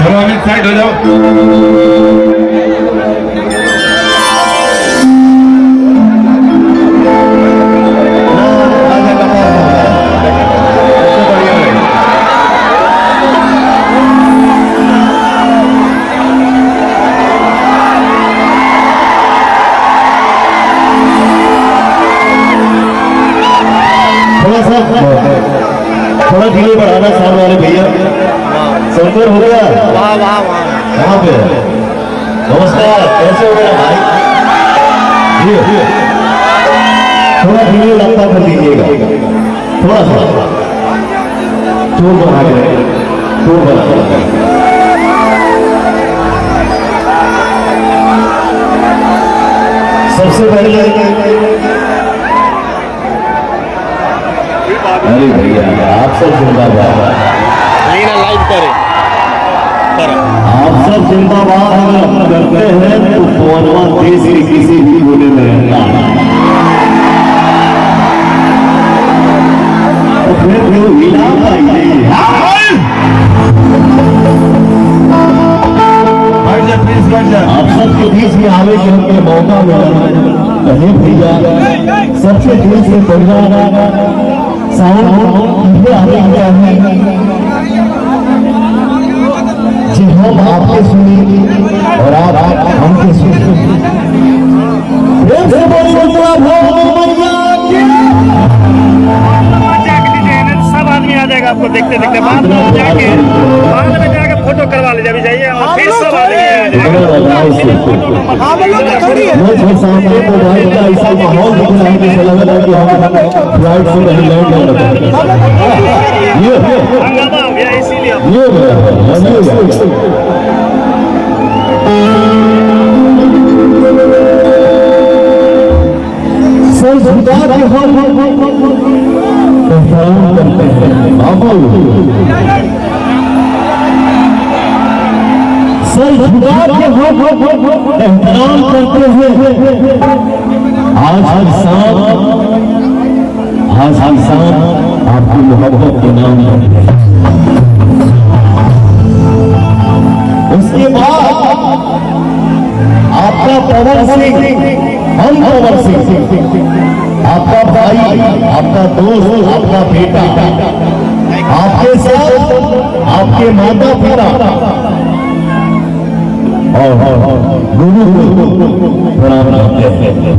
चलो अमित साइड हो जाओ। थोड़ा धीरे बढ़ाना सामने वाले भैया। संतर हो गया। वाह वाह वाह। कहाँ पे? नमस्कार, कैसे हो गया भाई? थोड़ा धीरे रफ्ता कर दीजिएगा, थोड़ा सा जोर बढ़ा के, जोर बढ़ा के। सबसे पहले अरे भैया आप सब जिंदाबाद, लाइव करें। आप सब जिंदाबाद अगर करते हैं तो पौरवा देश के किसी भी कोने में रहता है। तो फिर वो हिला पाएंगे। आप सबके बीच में आवे के हमको मौका मिला, कहे भैया सबसे दिल से बढ़िया साउंड आगे क्या है जी, हम आपके सुनी और आप हमके सुनी। सब आदमी आ जाएगा आपको देखते देखते। बाद में जाके फोटो करवा ले जाइए जाइए और फिर सब आदमी आ जाएगा। ऐसा माहौल दिख रहा है कि लग रहा है कि हम फ्लाइट से कहीं लैंड कर रहे हैं। हंगामा हो गया इसीलिए सर झुका के हम एहतराम करते हैं। सर झुका के हम एहतराम करते हैं। आज हर शाम आपकी मोहब्बत के नाम पर। उसके बाद आपका पवन सिंह, हम पवन सिंह, आपका भाई, आपका दोस्त, आपका बेटा, आपके साथ आपके माता पिता और गुरु प्रणाम करते हैं।